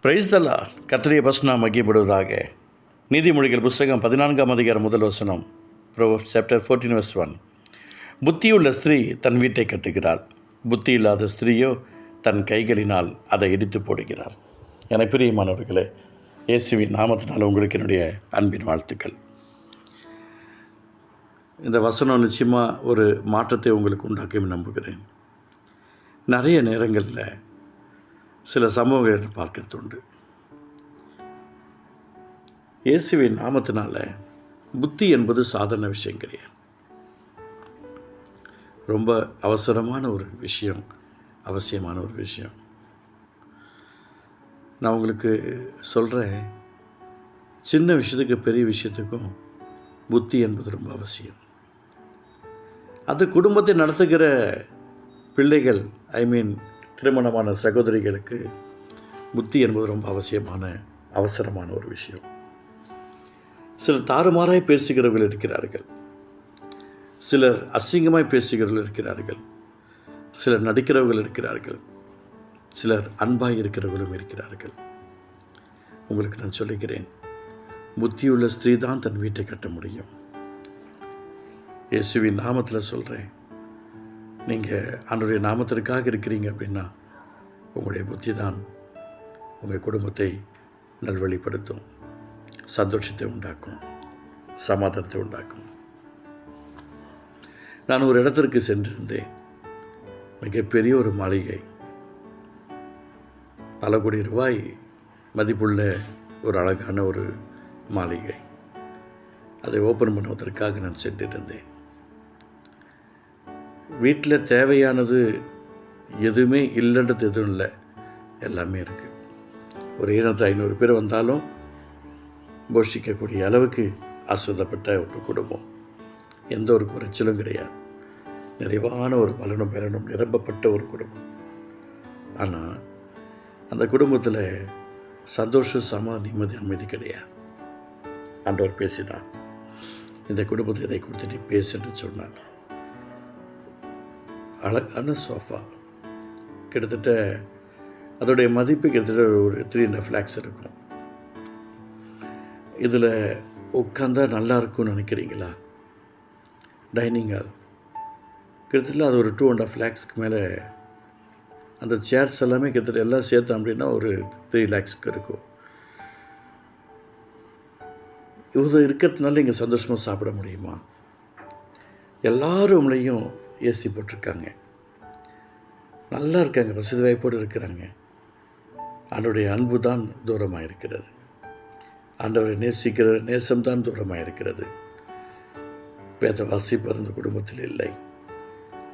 Praise the Lord. கர்த்தருடைய வசனம் மகிமைப்படுவதாக. நீதிமொழிகள் புஸ்தகம் 14ஆம் அதிகாரம் முதல் வசனம். Proverbs chapter 14 verse 1. புத்தியுள்ள ஸ்திரீ தன் வீட்டை கட்டுகிறாள், புத்தி இல்லாத ஸ்திரீயோ தன் கைகளினால் அதை இடித்து போடுகிறார். என பிரியமானவர்களே, இயேசுவின் நாமத்தினால் உங்களுக்கு என்னுடைய அன்பின் வாழ்த்துக்கள். இந்த வசனம் நிச்சயமாக ஒரு மாற்றத்தை உங்களுக்கு உண்டாக்கும் நம்புகிறேன். நிறைய நேரங்களில் சில சம்பவங்களை பார்க்கறது உண்டு. இயேசுவின் நாமத்தினால புத்தி என்பது சாதாரண விஷயம் கிடையாது. ரொம்ப அவசரமான ஒரு விஷயம், அவசியமான ஒரு விஷயம். நான் உங்களுக்கு சொல்கிறேன், சின்ன விஷயத்துக்கு பெரிய விஷயத்துக்கும் புத்தி என்பது ரொம்ப அவசியம். அது குடும்பத்தை நடத்துகிற பிள்ளைகள், திருமணமான சகோதரிகளுக்கு புத்தி என்பது ரொம்ப அவசரமான ஒரு விஷயம். சிலர் தாறுமாறாய் பேசுகிறவர்கள் இருக்கிறார்கள், சிலர் அசிங்கமாய் பேசுகிறவர்கள் இருக்கிறார்கள், சிலர் நடிக்கிறவர்கள் இருக்கிறார்கள், சிலர் அன்பாய் இருக்கிறவர்களும் இருக்கிறார்கள். உங்களுக்கு நான் சொல்லுகிறேன், புத்தியுள்ள ஸ்திரீ தான் தன் வீட்டை கட்ட முடியும். இயேசுவின் நாமத்தில் சொல்கிறேன், நீங்கள் ஆண்டவருடைய நாமத்திற்காக இருக்கிறீங்க அப்படின்னா உங்களுடைய புத்தி தான் உங்கள் குடும்பத்தை நல்வழிப்படுத்தும், சந்தோஷத்தை உண்டாக்கும், சமாதானத்தை உண்டாக்கும். நான் ஒரு இடத்திற்கு சென்றிருந்தேன். மிகப்பெரிய ஒரு மாளிகை, பல கோடி ரூபாய் மதிப்புள்ள ஒரு அழகான ஒரு மாளிகை. அதை ஓப்பன் பண்ணுவதற்காக நான் சென்றிருந்தேன். வீட்டில் தேவையானது எதுவுமே இல்லைன்றது எதுவும் இல்லை, எல்லாமே இருக்குது. ஒரு 200-500 பேர் வந்தாலும் போஷிக்கக்கூடிய அளவுக்கு ஆசிரியப்பட்ட ஒரு குடும்பம். எந்த ஒரு குறைச்சலும் கிடையாது. நிறைவான ஒரு பலனும் பலனும் நிரம்பப்பட்ட ஒரு குடும்பம். ஆனால் அந்த குடும்பத்தில் சந்தோஷம், நிம்மதி, அமைதி கிடையாது. ஆண்டவர் பேசினார், இந்த குடும்பத்தை இதை கொடுத்துட்டு பேசுன்னு சொன்னார். அழகான சோஃபா, கிட்டத்தட்ட அதோடைய மதிப்பு கிட்டத்தட்ட ஒரு 3.5 lakhs இருக்கும். இதில் உட்காந்தா நல்லா இருக்கும்னு நினைக்கிறீங்களா? டைனிங் ஹால் கிட்டத்தட்ட அது ஒரு 2.5 lakhsக்கு மேலே. அந்த சேர்ஸ் எல்லாமே கிட்டத்தட்ட எல்லாம் சேர்த்தோம் அப்படின்னா ஒரு 3 lakhsக்கு இருக்கும். இவ்வளோ இருக்கிறதுனால நீங்கள் சந்தோஷமாக சாப்பிட முடியுமா? எல்லாரும்லையும் ஏசி போட்டிருக்காங்க, நல்லா இருக்காங்க, வசதி வாய்ப்போடு இருக்கிறாங்க. ஆண்டவருடைய அன்பு தான் தூரமாக இருக்கிறது, ஆண்டவரை நேசிக்கிற நேசம்தான் தூரமாக இருக்கிறது. வேத வாசிப்பது அந்த குடும்பத்தில் இல்லை.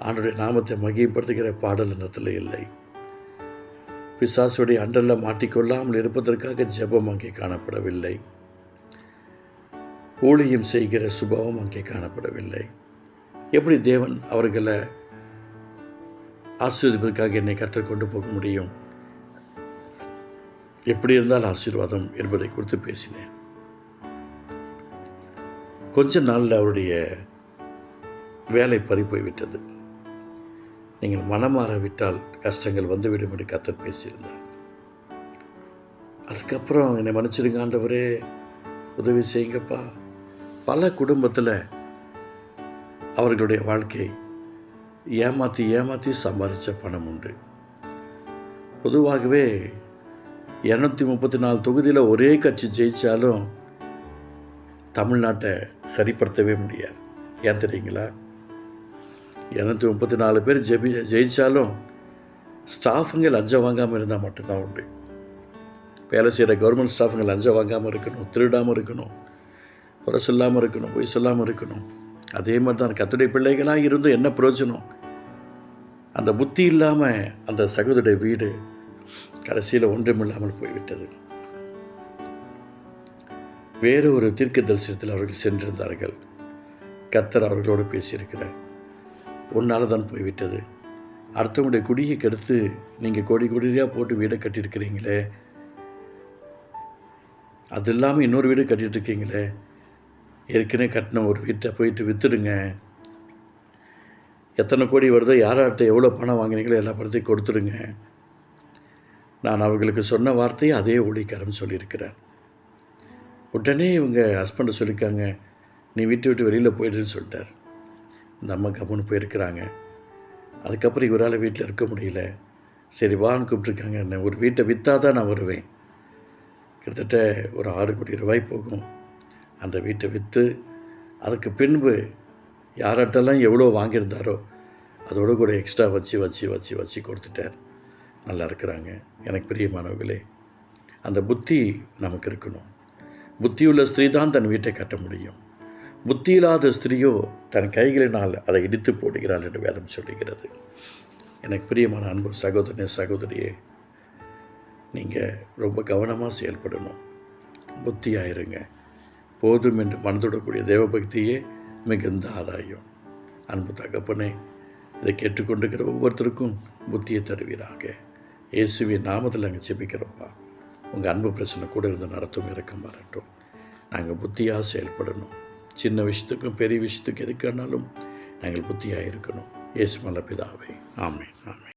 ஆண்டவருடைய நாமத்தை மகிமைப்படுத்துகிற பாடல் இடத்துல இல்லை. பிசாசுடைய அன்றல்ல மாட்டிக்கொள்ளாமல் இருப்பதற்காக ஜெபம் அங்கே காணப்படவில்லை. ஊழியம் செய்கிற சுபாவம் அங்கே காணப்படவில்லை. எப்படி தேவன் அவர்களை ஆசீர்வதிப்பதற்காக என்னை கற்றுக்கொண்டு போக முடியும்? எப்படி இருந்தால் ஆசீர்வாதம் என்பதை குறித்து பேசினேன். கொஞ்ச நாளில் அவருடைய வேலை பறி போய்விட்டது. நீங்கள் மனமாறவிட்டால் கஷ்டங்கள் வந்துவிடும் என்று கர்த்தர் பேசியிருந்தார். அதுக்கப்புறம் என்னை மன்னிச்சிடுங்க ஆண்டவரே, உதவி செய்யுங்கப்பா. பல குடும்பத்தில் அவர்களுடைய வாழ்க்கை ஏமாற்றி சம்பாதிச்ச பணம் உண்டு. பொதுவாகவே 234 தொகுதியில் ஒரே கட்சி ஜெயித்தாலும் தமிழ்நாட்டை சரிப்படுத்தவே முடியாது. ஏன் தெரியுங்களா? 234 பேர் ஜெயித்தாலும் ஸ்டாஃபுங்க லஞ்சம் வாங்காமல் இருந்தால் மட்டும்தான் உண்டு. வேலை செய்கிற கவர்மெண்ட் ஸ்டாஃபுங்க லஞ்சம் வாங்காமல் இருக்கணும், திருடாமல் இருக்கணும், குறை சொல்லாமல் இருக்கணும், பொய் சொல்லாமல் இருக்கணும். அதே மாதிரி தான் கர்த்தருடைய பிள்ளைகளாக இருந்து என்ன பிரயோஜனம்? அந்த புத்தி இல்லாமல் அந்த சகோதரிய வீடு கடைசியில் ஒன்றுமில்லாமல் போய்விட்டது. வேறு ஒரு தீர்க்க தரிசனத்தில் அவர்கள் சென்றிருந்தார்கள். கர்த்தர் அவர்களோடு பேசியிருக்கிறார். ஒன்றால் தான் போய்விட்டது. அடுத்தவங்களுடைய குடியை கெடுத்து நீங்கள் கோடியாக போட்டு வீடை கட்டியிருக்கிறீங்களே, அது இல்லாமல் இன்னொரு வீடு கட்டிகிட்ருக்கீங்களே, ஏற்கனவே கட்டின ஒரு வீட்டை போயிட்டு விற்றுடுங்க. எத்தனை கோடி வருதோ, யார்கிட்ட எவ்வளோ பணம் வாங்கினீங்களோ எல்லா பணத்தையும் கொடுத்துடுங்க. நான் அவர்களுக்கு சொன்ன வார்த்தையை அதே ஊழியக்காரன் சொல்லியிருக்கிறேன். உடனே இவங்க ஹஸ்பண்டை சொல்லியிருக்காங்க, நீ வீட்டை விட்டு வெளியில் போயிடுன்னு சொல்லிட்டார். இந்த அம்மா கம்முன்னு போயிருக்கிறாங்க. அதுக்கப்புறம் இவரால் வீட்டில் இருக்க முடியல. சரி வான்னு கூப்பிட்ருக்காங்க. என்ன ஒரு வீட்டை விற்றா தான் நான் வருவேன். கிட்டத்தட்ட ஒரு 6 கோடி ரூபாய் போகும். அந்த வீட்டை விற்று அதுக்கு பின்பு யார்கிட்டலாம் எவ்வளோ வாங்கியிருந்தாரோ அதோடு கூட எக்ஸ்ட்ரா வச்சு கொடுத்துட்டார். நல்லா இருக்கிறாங்க. எனக்கு பிரியமானவர்களே, அந்த புத்தி நமக்கு இருக்கணும். புத்தியுள்ள ஸ்திரீ தான் தன் வீட்டை கட்ட முடியும். புத்தி இல்லாத ஸ்திரீயோ தன் கைகளினால் அதை இடித்து போடுகிறாள் என்று வேதம் சொல்லுகிறது. எனக்கு பிரியமான அன்பு சகோதரனே, சகோதரியே, நீங்கள் ரொம்ப கவனமாக செயல்படணும். புத்தியாக இருங்க. போதும் என்று மனதோடக்கூடிய தேவபக்தியே மிகுந்த ஆதாயம். அன்பு தகப்பனே, இதை கேட்டுக்கொண்டிருக்கிற ஒவ்வொருத்தருக்கும் புத்தியை தருவீராக. இயேசுவின் நாமத்தில் நாங்கள் ஜெபிக்கிறோம்ப்பா. உங்கள் அன்பு பிரச்சனை கூட இருந்து நடத்தும் இருக்க மாறட்டும். நாங்கள் புத்தியாக செயல்படணும். சின்ன விஷயத்துக்கும் பெரிய விஷயத்துக்கும் எதுக்கானாலும் நாங்கள் புத்தியாக இருக்கணும். இயேசு நல்ல பிதாவே. ஆமென், ஆமென்.